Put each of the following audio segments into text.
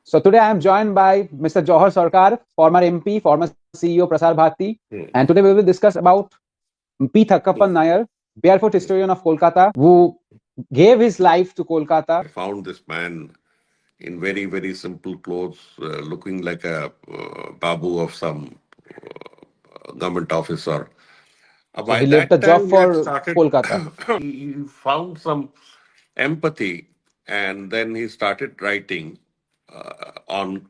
So today I am joined by Mr. Jawhar Sircar, former MP, former CEO Prasar Bharati, and today we will discuss about P. Thankappan Nair, Barefoot Historian of Kolkata, who gave his life to Kolkata. I found this man in very, very simple clothes, looking like a babu of some government officer. So By he left the that job time, he had for started, Kolkata. he found some empathy, and then he started writing on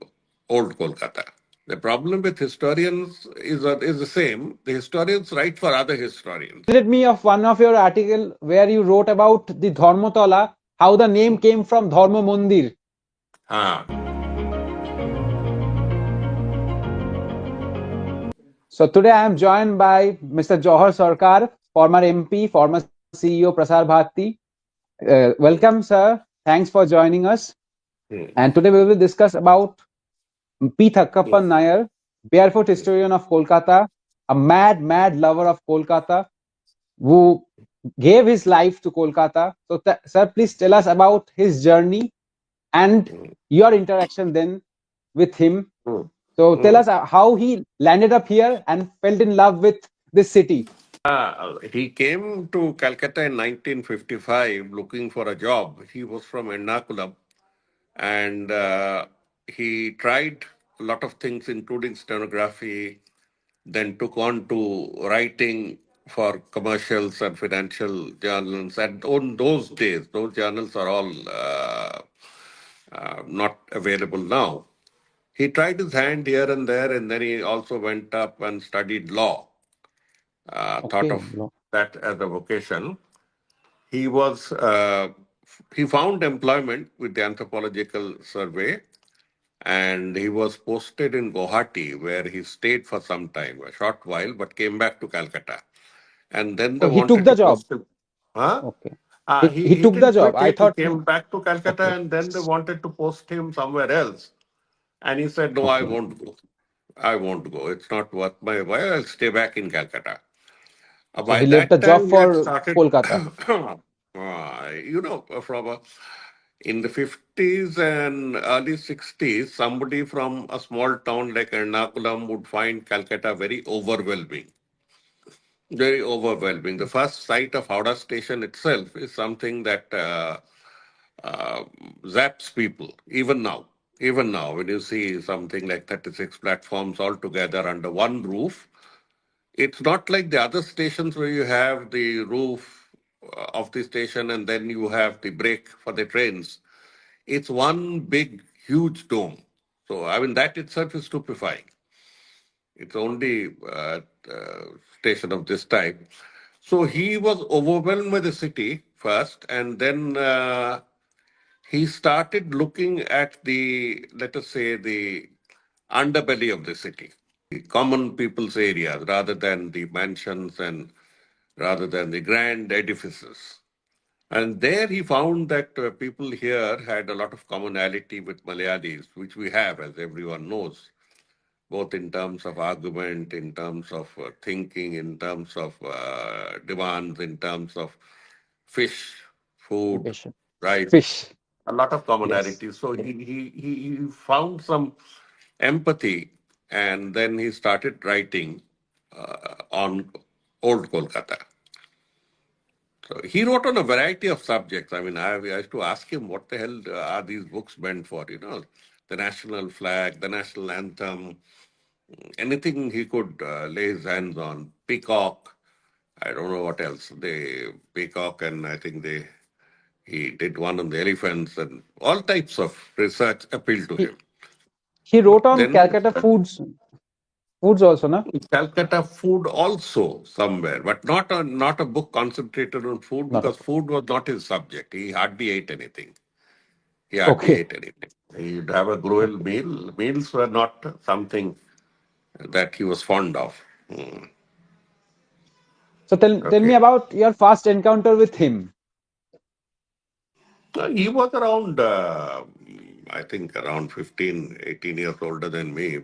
old Kolkata. The problem with historians is the same. The historians write for other historians. Reminded me of one of your article where you wrote about the Dharmotala, how the name came from Dharma Mandir. Ah. So today I am joined by Mr. Jawhar Sircar, former MP, former CEO Prasar Bharati. Welcome, sir. Thanks for joining us. And today we will discuss about P. Thankappan Nair, Barefoot Historian of Kolkata, a mad lover of Kolkata, who gave his life to Kolkata. So, sir, please tell us about his journey and your interaction then with him. So, tell us how he landed up here and fell in love with this city. He came to Calcutta in 1955 looking for a job. He was from Ernakulam, and he tried a lot of things, including stenography, then took on to writing for commercials and financial journals. And on those days, those journals are all not available now. He tried his hand here and there, and then he also went up and studied law, thought Okay. of that as a vocation. He was he found employment with the Anthropological Survey, and he was posted in Guwahati, where he stayed for some time, a short while, but came back to Calcutta. And then they Oh, he took wanted the to job. post him. Huh? Okay. He He took the didn't job. quit I it. He thought, came back to Calcutta, okay. and then they wanted to post him somewhere else. And he said, "No, I Okay. won't go. I won't go. It's not worth my while. I'll stay back in Calcutta." So By he left the that job time, he had for started, Kolkata. from in the 50s and early 60s, somebody from a small town like Ernakulam would find Calcutta very overwhelming. Very overwhelming. The first sight of Howrah station itself is something that uh, zaps people, even now. Even now, when you see something like 36 platforms all together under one roof, it's not like the other stations where you have the roof of the station and then you have the brake for the trains. It's one big, huge dome. So, I mean, that itself is stupefying. It's only station of this type. So he was overwhelmed by the city first, and then he started looking at the, let us say, the underbelly of the city, the common people's areas, rather than the mansions and rather than the grand edifices. And there he found that people here had a lot of commonality with Malayalis, which we have, as everyone knows, both in terms of argument, in terms of thinking, in terms of demands, in terms of fish, food, Fish. rice, Fish. a lot of Yes. commonalities. So he found some empathy, and then he started writing on old Kolkata. So he wrote on a variety of subjects. I mean, I used to ask him, what the hell are these books meant for? You know, the national flag, the national anthem, anything he could lay his hands on. Peacock, I don't know what else. They peacock, and I think he did one on the elephants, and all types of research appealed to He, him. he wrote on Then Calcutta foods also, na? Calcutta food also somewhere, but not a book concentrated on food, Not a because food was not his subject. He hardly ate anything. He hardly okay. ate anything. He'd have a gruel Okay. meal. Meals were not something that he was fond of. So tell me Okay. about your first encounter with him. He was around, I think, around 15, 18 years older than me,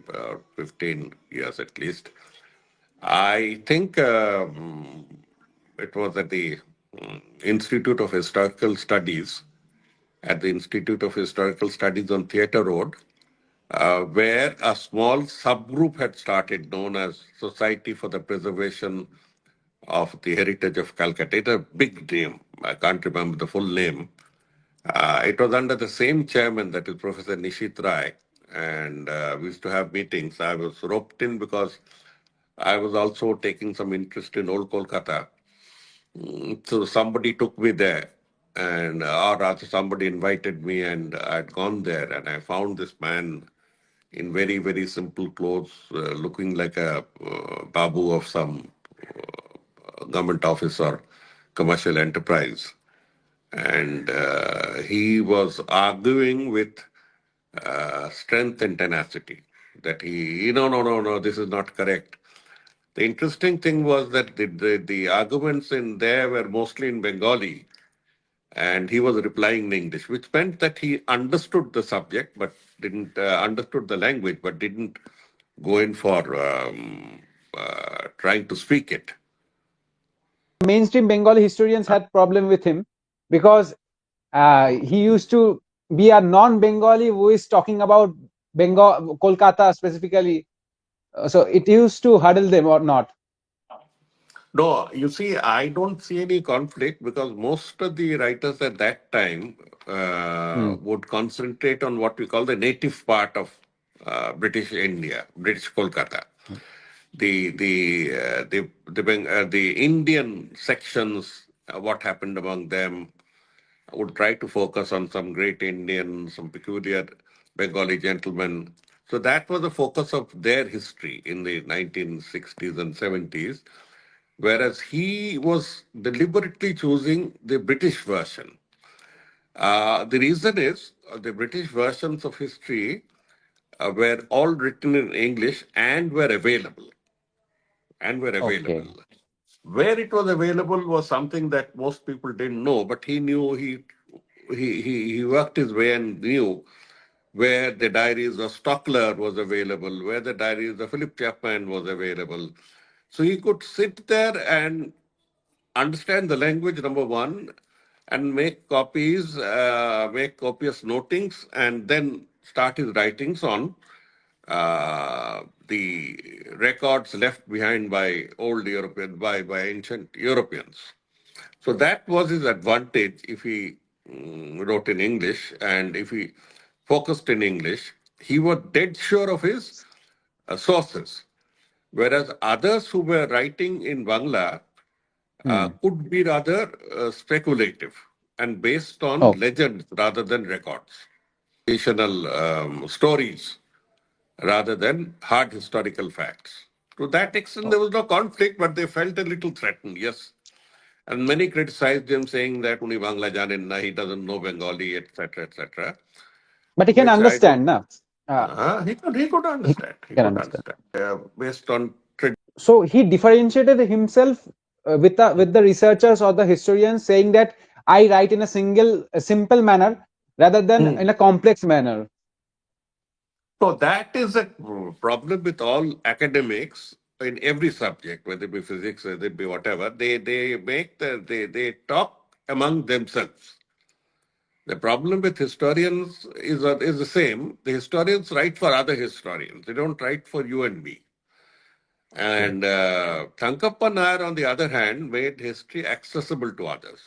15 years at least. I think it was at the Institute of Historical Studies, at the Institute of Historical Studies on Theatre Road. where a small subgroup had started known as Society for the Preservation of the Heritage of Calcutta. It's a big name. I can't remember the full name. It was under the same chairman, that is Professor Nishit Rai, and we used to have meetings. I was roped in because I was also taking some interest in old Kolkata. So somebody took me there, and or rather somebody invited me, and I'd gone there, and I found this man in very, very simple clothes, looking like a babu of some government office or commercial enterprise. And he was arguing with strength and tenacity that no, this is not correct. The interesting thing was that the arguments in there were mostly in Bengali, and he was replying in English, which meant that he understood the subject but didn't understood the language but didn't go in for trying to speak it. Mainstream Bengali historians had problem with him because he used to be a non-Bengali who is talking about Bengal, Kolkata specifically. So it used to hurdle them or not. No, you see, I don't see any conflict because most of the writers at that time Hmm. would concentrate on what we call the native part of British India, British Kolkata. The Indian sections, what happened among them, would try to focus on some great Indian, some peculiar Bengali gentlemen. So that was the focus of their history in the 1960s and 70s, whereas he was deliberately choosing the British version. The reason is the British versions of history were all written in English and were available. And were available. Okay. Where it was available was something that most people didn't know, but he knew he worked his way and knew where the diaries of Stockler was available, where the diaries of Philip Chapman was available. So he could sit there and understand the language, number one, and make copious notings, and then start his writings on the records left behind by old European, by ancient Europeans. So that was his advantage if he wrote in English, and if he focused in English, he was dead sure of his sources. Whereas others who were writing in Bangla Hmm. could be rather speculative and based on Oh, legends rather than records, fictional stories rather than hard historical facts. To that extent, oh. there was no conflict, but they felt a little threatened, yes. And many criticized him, saying that Uni Bangla janen na, he doesn't know Bengali, etc., etc. But he can Which I don't. understand, na? He could He understand. He can could understand. understand based on tradition. So he differentiated himself with the researchers or the historians, saying that I write in a simple manner rather than in a complex manner. So that is a problem with all academics in every subject, whether it be physics, whether it be whatever. They talk among themselves. The problem with historians is the same. The historians write for other historians. They don't write for you and me. Okay. And Thankappan Nair, on the other hand, made history accessible to others.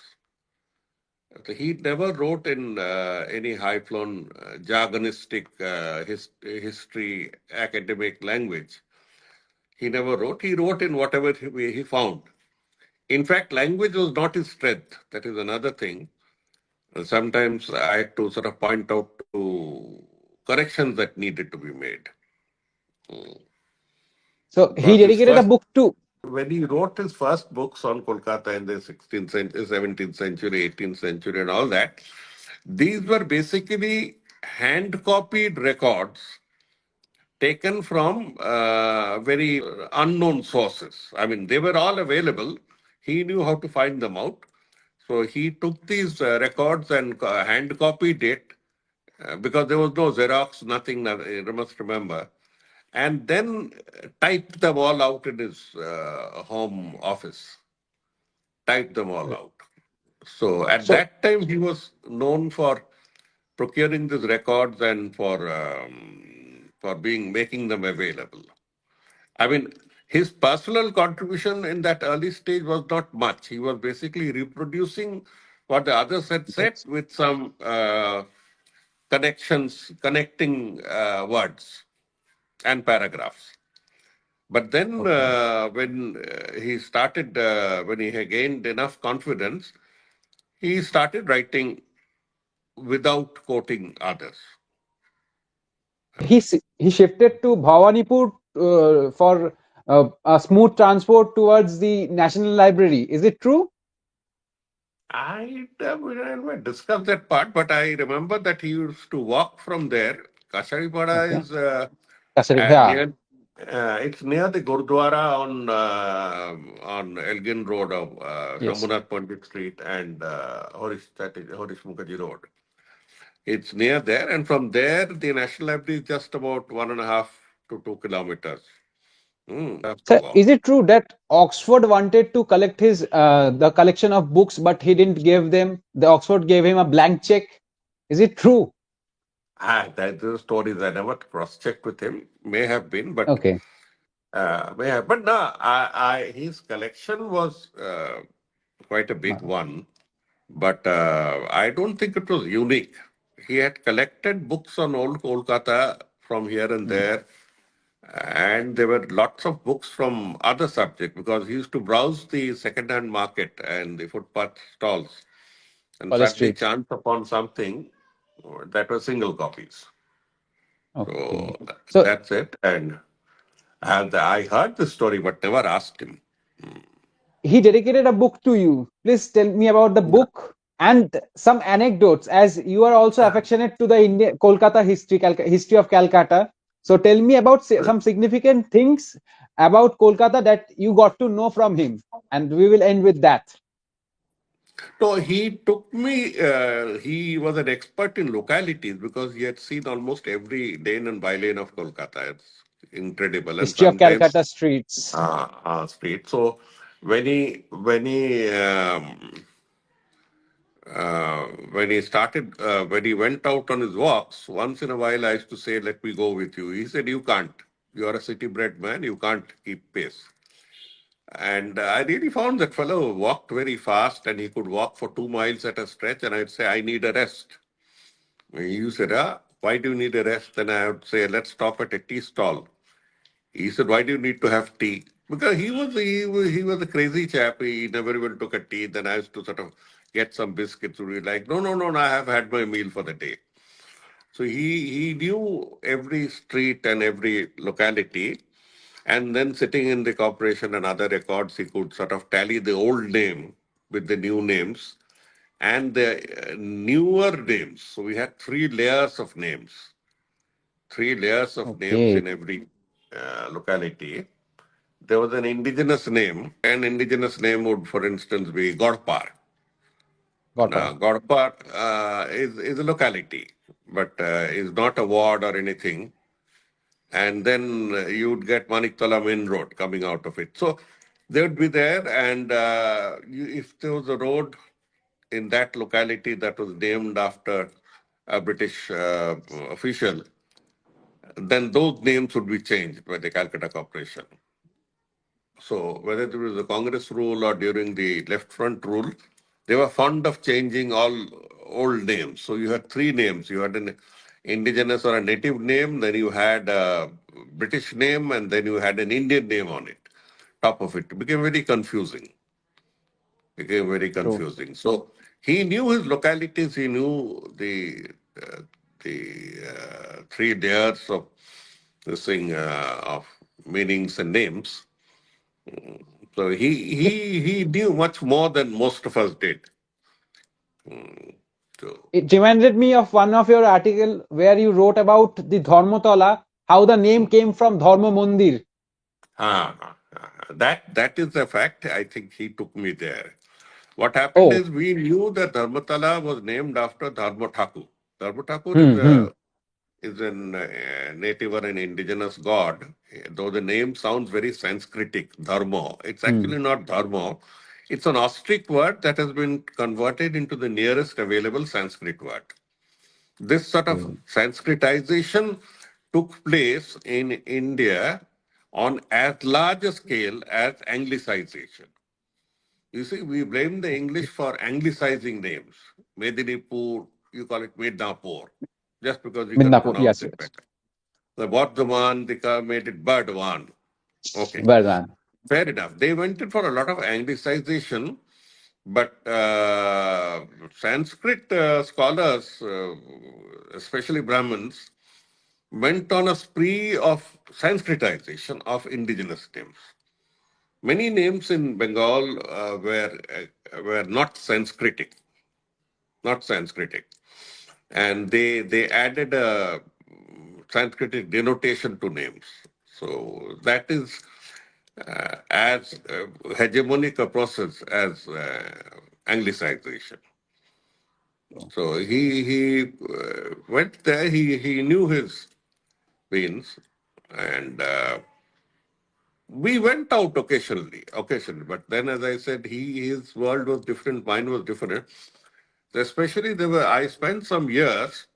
So he never wrote in any high-flown jargonistic history academic language. He never wrote. He wrote in whatever he found. In fact, language was not his strength. That is another thing. Sometimes I had to sort of point out to corrections that needed to be made. So he Because his dedicated a first, book to. when he wrote his first books on Kolkata in the 16th century, 17th century, 18th century, and all that, these were basically hand copied records taken from very unknown sources. I mean, they were all available. He knew how to find them out. So he took these records and hand copied it because there was no Xerox, nothing, you must remember. And then typed them all out in his home office, typed them all out. So at So that time, he was known for procuring these records and for for making them available. I mean, his personal contribution in that early stage was not much. He was basically reproducing what the others had said Yes. with some connecting words and paragraphs. But then, Okay. when he had gained enough confidence, he started writing without quoting others. He shifted to Bhawanipur for a smooth transport towards the National Library. Is it true? I will discuss that part, but I remember that he used to walk from there. Kasaripada Okay. is Yeah. near. It's near the Gurdwara on Elgin Road of Yes. Shambhunath Pandit Street and Horish Mukherjee Road. It's near there, and from there, the National Library is just about 1.5 to 2 kilometers. Have to So, is walk. it true that Oxford wanted to collect his the collection of books, but he didn't give them? The Oxford gave him a blank check. Is it true? That the stories I never cross-checked with him. May have been, but Okay. may have. But no, his collection was quite a big Uh, one. But I don't think it was unique. He had collected books on old Kolkata from here and mm, there, and there were lots of books from other subjects because he used to browse the second-hand market and the footpath stalls and College suddenly Street. chance upon something that was single copies. So Okay. So that's it. And I heard the story but never asked him. he dedicated a book to you. Please tell me about the Yeah. book and some anecdotes, as you are also affectionate to the India Kolkata history, history of Calcutta. So tell me about some significant things about Kolkata that you got to know from him, and we will end with that. So he took me, he was an expert in localities because he had seen almost every lane and bylane of Kolkata. It's incredible. And History of sometimes Calcutta streets. street. So when he started, when he went out on his walks, once in a while I used to say, "Let me go with you." He said, "You can't. You are a city-bred man. You can't keep pace." And I really found that fellow walked very fast, and he could walk for 2 miles at a stretch. And I'd say, "I need a rest." He said, "Why do you need a rest?" Then I would say, "Let's stop at a tea stall." He said, "Why do you need to have tea?" Because he was a crazy chap. He never even took a tea. Then I used to sort of get some biscuits. To be like, "No, no, no, no, I have had my meal for the day." So he knew every street and every locality. And then sitting in the corporation and other records, he could sort of tally the old name with the new names and the newer names. So we had three layers of names Okay, in every locality. There was an indigenous name. An indigenous name would, for instance, be Godpar. got Now, her. Godpar is a locality, but is not a ward or anything. And then you'd get Maniktala Main Road coming out of it. So they would be there, and if there was a road in that locality that was named after a British official, then those names would be changed by the Calcutta Corporation. So whether it was the Congress rule or during the left front rule, they were fond of changing all old names. So you had three names. You had an indigenous or a native name, then you had a British name, and then you had an Indian name on it, top of it. It became very confusing. Became very True. confusing. So he knew his localities. He knew uh, the three layers of this thing of meanings and names. So he knew much more than most of us did. So It reminded me of one of your article where you wrote about the Dharmotala, how the name came from Dharma Mandir. that is the fact. I think he took me there. What happened Oh, is we knew that Dharmatala was named after Dharma Thakur. Dharma Thakur hmm, hmm, is an native or an indigenous god. Though the name sounds very Sanskritic, Dharma. It's hmm. actually not Dharma. It's an Austric word that has been converted into the nearest available Sanskrit word. This sort of Okay. Sanskritization took place in India on as large a scale as Anglicization. You see, we blame the English for anglicizing names. Medinipur, you call it Midnapur, just because we can Midnapur. pronounce Yes, it yes. better. The Bardhaman, they made it Bardhaman. Okay, Bardhan. fair enough. They went in for a lot of anglicization, but Sanskrit scholars, especially Brahmins, went on a spree of Sanskritization of indigenous names. Many names in Bengal were not Sanskritic, and they added a Sanskritic denotation to names. So that is as hegemonic a process as Anglicization. So he went there. He knew his beans, and we went out occasionally. But then, as I said, his world was different, mine was different. Especially, I spent some years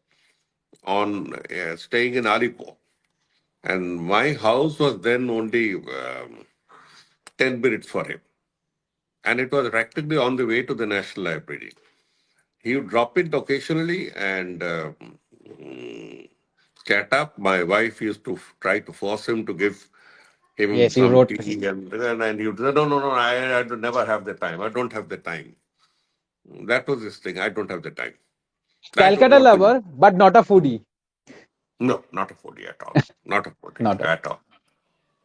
on staying in Alipur, and my house was then only 10 minutes for him, and it was practically on the way to the National Library. He would drop it occasionally and chat up. My wife used to try to force him to give him Yes, you some wrote. tea, and he would say, no, I do never have the time. I don't have the time. That was his thing. I don't have the time. I don't Calcutta want to. lover, but not a foodie. No, not a foodie at all. Not a foodie Not a. at all.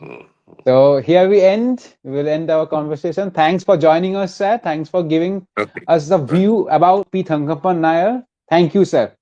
Hmm. So here we end. We will end our conversation. Thanks for joining us, sir. Thanks for giving Okay. us the Okay. view about P. Thankappan Nair. Thank you, sir.